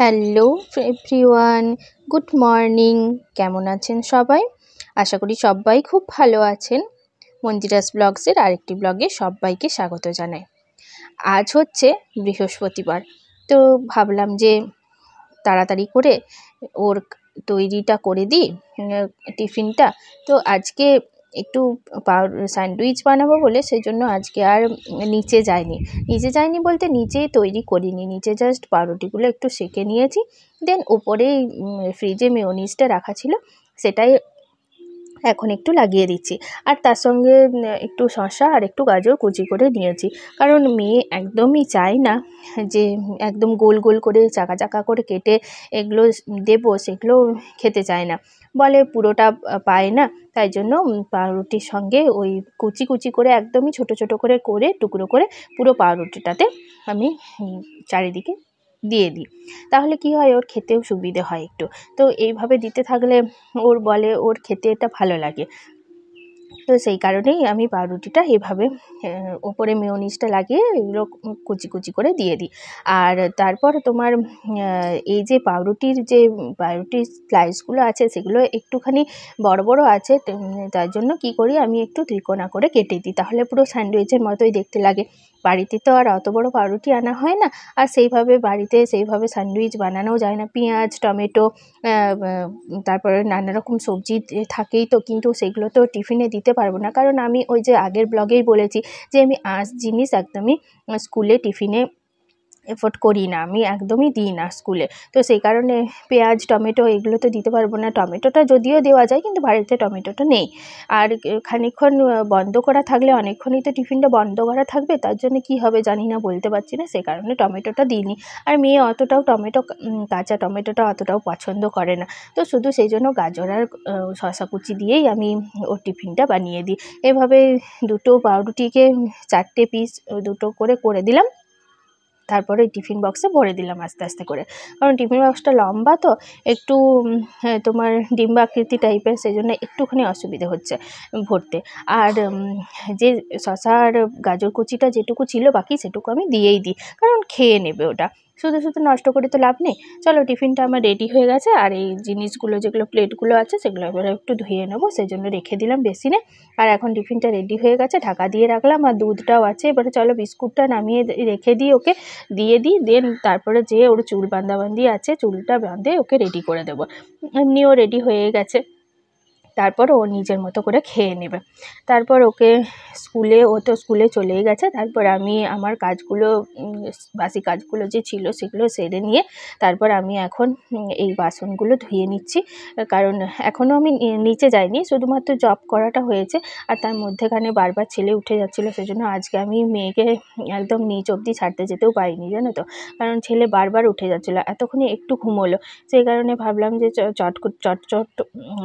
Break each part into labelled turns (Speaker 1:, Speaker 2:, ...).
Speaker 1: Hello everyone, good morning. কেমন আছেন সবাই? আশা করি সবাই খুব ভালো আছেন। মঞ্জিরাস ব্লগসের আরেকটি ব্লগে সবাইকে স্বাগত জানাই। আজ হচ্ছে বৃহস্পতিবার, তো ভাবলাম যে তাড়াতাড়ি করে ওর তৈরিটা করে দিই, টিফিনটা। তো আজকে একটু স্যান্ডউইচ বানাবো বলে সেজন্য আজকে আর নিচে যাইনি বলতে নিচেই তৈরি করিনি। নিচে জাস্ট পাউরুটিগুলো একটু সেঁকে নিয়েছি, দেন উপরেই ফ্রিজে মেয়োনিজটা রাখা ছিল, সেটাই এখন একটু লাগিয়ে দিচ্ছি। আর তার সঙ্গে একটু শসা আর একটু গাজর কুচি করে নিয়েছি, কারণ মেয়ে একদমই চায় না যে একদম গোল গোল করে চাকা চাকা করে কেটে এগুলো দেবো, সেগুলো খেতে চায় না, বলে পুরোটা পায় না। তাই জন্য পাউরুটির সঙ্গে ওই কুচি কুচি করে একদমই ছোট ছোট করে করে টুকরো করে পুরো পাউরুটিটাতে আমি চারিদিকে দিয়ে দিই। তাহলে কি হয়, ওর খেতেও সুবিধে হয় একটু। তো এইভাবে দিতে থাকলে বলে ওর খেতে এটা ভালো লাগে। তো সেই কারণেই আমি পাউরুটিটা এভাবে ওপরে মেয়োনিজটা লাগিয়ে এগুলো কুচি কুচি করে দিয়ে দিই। আর তারপর তোমার এই যে পাউরুটির স্লাইসগুলো আছে সেগুলো একটুখানি বড় বড় আছে, তার জন্য কি করি, আমি একটু ত্রিকোণা করে কেটে দিই, তাহলে পুরো স্যান্ডউইচের মতোই দেখতে লাগে। বাড়িতে তো আর অত বড় পাউরুটি আনা হয় না, আর বাড়িতে সেইভাবে স্যান্ডউইচ বানানোও যায় না। পেঁয়াজ, টমেটো, তারপরে নানা রকম সবজি থাকেই তো, কিন্তু সেগুলো তো টিফিনে দিতে পারবো না, কারণ আমি ওই যে আগের ব্লগেই বলেছি যে আমি আঁশ জিনিস একদমই স্কুলে টিফিনে এফোর্ড করি না, আমি একদমই দিই না স্কুলে। তো সেই কারণে পেঁয়াজ, টমেটো এগুলো তো দিতে পারবো না। টমেটোটা যদিও দেওয়া যায়, কিন্তু বাড়িতে টমেটোটা নেই। আর খানিকক্ষণ বন্ধ করা থাকলে অনেকক্ষণই তো টিফিনটা বন্ধ করা থাকবে, তার জন্য কি হবে জানি না, বলতে পারছি না, সেই কারণে টমেটোটা দিইনি। আর মেয়ে অতটাও কাঁচা টমেটোটা অতটাও পছন্দ করে না, তো শুধু সেই জন্য গাজর আর শসা কুচি দিয়েই আমি ওর টিফিনটা বানিয়ে দিই। এভাবে দুটো পাউরুটিকে 4টে পিস দুটো করে দিলাম, তারপরে টিফিন বক্সে ভরে দিলাম আস্তে আস্তে করে, কারণ টিফিন বক্সটা লম্বা তো একটু তোমার ডিম্বাকৃতি টাইপের, সেই জন্য একটুখানি অসুবিধে হচ্ছে ভরতে। আর যে শসা আর গাজর কুচিটা যেটুকু ছিল বাকি, সেটুকু আমি দিয়েই দিই, কারণ খেয়ে নেবে ওটা, শুধু শুধু নষ্ট করে তো লাভ নেই। চলো, টিফিনটা আমার রেডি হয়ে গেছে। আর এই জিনিসগুলো যেগুলো প্লেটগুলো আছে সেগুলো এবার একটু ধুয়ে নেবো, সেই জন্য রেখে দিলাম বেসিনে। আর এখন টিফিনটা রেডি হয়ে গেছে, ঢাকা দিয়ে রাখলাম, আর দুধটাও আছে। এবারে চলো বিস্কুটটা নামিয়ে রেখে দিই, ওকে দিয়ে দিই, দেন তারপরে যে ওর চুল বাঁধাবান্ধি আছে, চুলটা বাঁধে ওকে রেডি করে দেবো। এমনিও রেডি হয়ে গেছে, তারপর ও নিজের মতো করে খেয়ে নেবে। তারপর ওকে ও তো স্কুলে চলেই গেছে। তারপর আমি আমার কাজগুলো, বাসি কাজগুলো যে ছিল সেগুলো সেরে নিয়ে তারপর আমি এখন এই বাসনগুলো ধুয়ে নিচ্ছি, কারণ এখনও আমি নিচে যাইনি, শুধুমাত্র জব করাটা হয়েছে। আর তার মধ্যেখানে বারবার ছেলে উঠে যাচ্ছিলো, সেজন্য আজকে আমি মেয়েকে একদম নিচ অবধি ছাড়তে যেতেও পারিনি, জানো তো, কারণ ছেলে বারবার উঠে যাচ্ছিলো। এতক্ষণে একটু ঘুমোলো, সেই কারণে ভাবলাম যে চট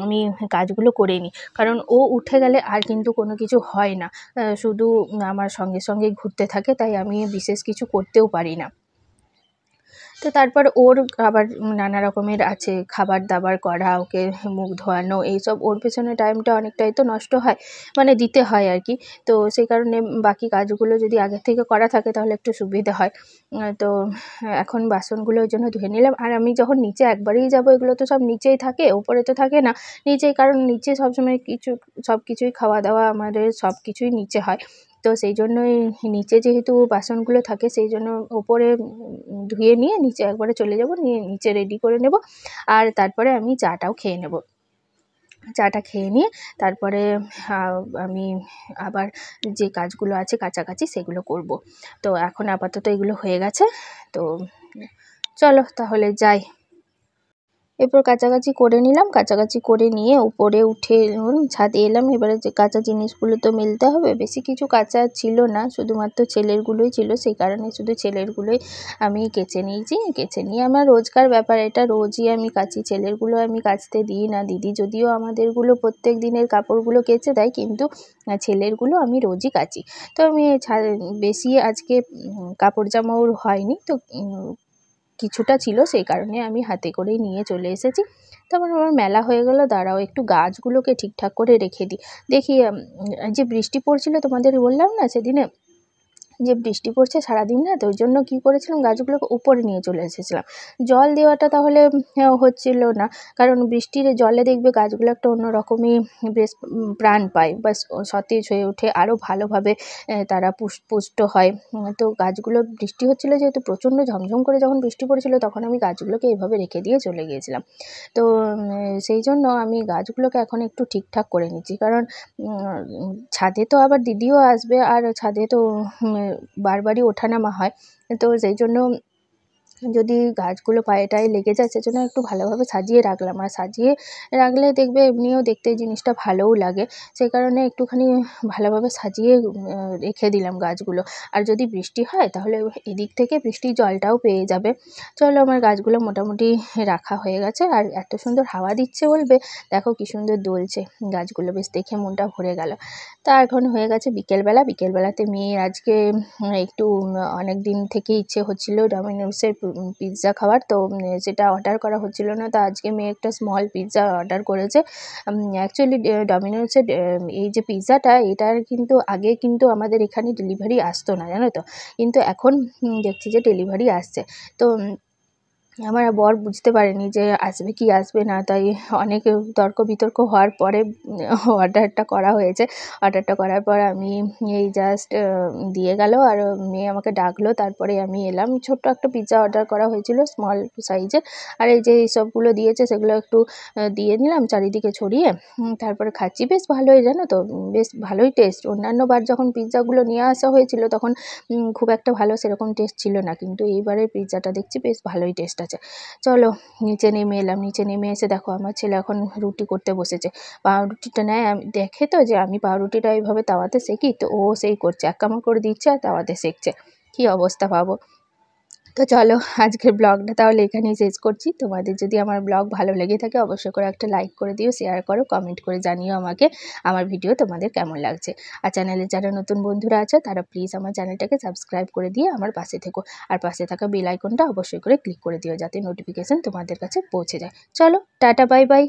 Speaker 1: আমি কাজগুলো করে নিই, কারণ ও উঠে গেলে আর কিন্তু কোনো কিছু হয় না, শুধু আমার সঙ্গে সঙ্গে ঘুরতে থাকে, তাই আমি বিশেষ কিছু করতেও পারি না। তো তারপর ওর আবার নানা রকমের আছে, খাবার দাবার করা, ওকে মুখ ধোয়ানো, এইসব ওর পেছনে টাইমটা অনেকটাই তো নষ্ট হয়, মানে দিতে হয় আর কি। তো সেই কারণে বাকি কাজগুলো যদি আগের থেকে করা থাকে তাহলে একটু সুবিধে হয়। তো এখন বাসনগুলো ওই জন্য ধুয়ে নিলাম। আর আমি যখন নিচে একবারেই যাব, এগুলো তো সব নিচেই থাকে, ওপরে তো থাকে না, নিচেই, কারণ নিচে সবসময় সব কিছুই খাওয়া দাওয়া আমাদের সব কিছুই নিচে হয়। তো সেই জন্যই নিচে যেহেতু বাসনগুলো থাকে, সেই জন্য ওপরে ধুয়ে নিয়ে নিচে একবারে চলে যাব, নিয়ে নিচে রেডি করে নেব। আর তারপরে আমি চাটাও খেয়ে নেব। চাটা খেয়ে নিয়ে তারপরে আমি আবার যে কাজগুলো আছে কাছাকাছি সেগুলো করব। তো এখন আপাতত এগুলো হয়ে গেছে, তো চলো তাহলে যাই। এরপর কাছাকাছি করে নিলাম, কাছাকাছি করে নিয়ে উপরে উঠে ছাদে এলাম। এবারে যে কাঁচা জিনিসগুলো তো মেলতে হবে, বেশি কিছু কাঁচা ছিল না, শুধুমাত্র ছেলেরগুলোই ছিল, সেই কারণে শুধু ছেলেরগুলোই আমি কেচে নিয়েছি। কেচে নিয়ে আমার রোজকার ব্যাপার, এটা রোজই আমি কাচি, ছেলেরগুলো আমি কাচতে দিই না। দিদি যদিও আমাদেরগুলো প্রত্যেক দিনের কাপড়গুলো কেচে দেয়, কিন্তু ছেলেরগুলো আমি রোজই কাচি। তো আমি বেশি আজকে কাপড় জামাও হয়নি, তো কিছুটা ছিল, সেই কারণে আমি হাতে করেই নিয়ে চলে এসেছি। তারপর আমার মেলা হয়ে গেল, দাঁড়াও একটু গাছগুলোকে ঠিকঠাক করে রেখে দিই। দেখি যে বৃষ্টি পড়ছিল তোমাদের বললাম না সেদিনে, যে বৃষ্টি পড়ছে সারাদিন না, তো ওই জন্য কী করেছিলাম, গাছগুলোকে উপরে নিয়ে চলে এসেছিলাম। জল দেওয়াটা তাহলে হচ্ছিল না, কারণ বৃষ্টির জলে দেখবে গাছগুলো একটা অন্যরকমই বেশ প্রাণ পায় বা সতেজ হয়ে ওঠে, আরও ভালোভাবে তারা পুষ্ট হয়। তো গাছগুলো বৃষ্টি হচ্ছিলো যেহেতু, প্রচণ্ড ঝমঝম করে যখন বৃষ্টি পড়েছিল, তখন আমি গাছগুলোকে এইভাবে রেখে দিয়ে চলে গিয়েছিলাম। তো সেই জন্য আমি গাছগুলোকে এখন একটু ঠিকঠাক করে নিচ্ছি, কারণ ছাদে তো আবার দিদিও আসবে, আর ছাদে তো বারবারই ওঠানামা হয়। তো সেই জন্য যদি গাছগুলো পায়ে টায়ে লেগে যায়, সেজন্য একটু ভালোভাবে সাজিয়ে রাখলাম। আর সাজিয়ে রাখলে দেখবে এমনিও দেখতে জিনিসটা ভালোও লাগে, সেই কারণে একটুখানি ভালোভাবে সাজিয়ে রেখে দিলাম গাছগুলো। আর যদি বৃষ্টি হয় তাহলে এদিক থেকে বৃষ্টির জলটাও পেয়ে যাবে। চলো, আমার গাছগুলো মোটামুটি রাখা হয়ে গেছে, আর এত সুন্দর হাওয়া দিচ্ছে বলবে, দেখো কি সুন্দর দুলছে গাছগুলো, বেশ দেখে মনটা ভরে গেল। তা এখন হয়ে গেছে বিকেলবেলা। বিকেলবেলাতে মেয়ের আজকে একটু অনেক দিন থেকে ইচ্ছে হচ্ছিল ডমিনোসের পিৎজা খাওয়ার, তো সেটা অর্ডার করা হচ্ছিল না, তো আজকে মেয়ে একটা স্মল পিৎজা অর্ডার করেছে। অ্যাকচুয়ালি ডমিনোসের এই যে পিৎজাটা, এটার কিন্তু আগে কিন্তু আমাদের এখানে ডেলিভারি আসতো না, জানো তো, কিন্তু এখন দেখছি যে ডেলিভারি আসছে। তো আমার বর বুঝতে পারেনি যে আসবে কি আসবে না, তাই অনেক তর্ক বিতর্ক হওয়ার পরে অর্ডারটা করা হয়েছে। অর্ডারটা করার পর আমি এই জাস্ট দিয়ে গেল, আর মেয়ে আমাকে ডাকলো, তারপরে আমি এলাম। ছোট্ট একটা পিৎজা অর্ডার করা হয়েছিল, স্মল সাইজের। আর এই যে এইসবগুলো দিয়েছে সেগুলো একটু দিয়ে নিলাম চারিদিকে ছড়িয়ে, তারপরে খাচ্ছি। বেশ ভালোই, জানো তো, বেশ ভালোই টেস্ট। অন্যান্য বার যখন পিৎজাগুলো নিয়ে আসা হয়েছিল তখন খুব একটা ভালো সেরকম টেস্ট ছিল না, কিন্তু এইবারের পিৎজাটা দেখছি বেশ ভালোই টেস্ট আছে। চলো, নিচে নেমে এলাম। নিচে নেমে এসে দেখো আমার ছেলে এখন রুটি করতে বসেছে। পাউরুটিটা নেয়, দেখে তো যে আমি পাউরুটিটা এইভাবে তাওয়াতে সেঁকি, তো ও সেই করছে, এক কামড় করে দিচ্ছে আর তাওয়াতে সেঁকছে। কী অবস্থা ভাবো। তো চলো, আজকের ব্লগটা তাহলে এখানেই শেষ করছি। তোমাদের যদি আমার ব্লগ ভালো লেগে থাকে, অবশ্যই করে একটা লাইক করে দিও, শেয়ার করো, কমেন্ট করে জানিও আমাকে আমার ভিডিও তোমাদের কেমন লাগছে। আর চ্যানেলে যারা নতুন বন্ধুরা আছে তারা প্লিজ আমার চ্যানেলটাকে সাবস্ক্রাইব করে দিয়ে আমার পাশে থেকো। আর পাশে থাকা বেল আইকনটা অবশ্যই করে ক্লিক করে দিও, যাতে নোটিফিকেশান তোমাদের কাছে পৌঁছে যায়। চলো, টাটা, বাই বাই।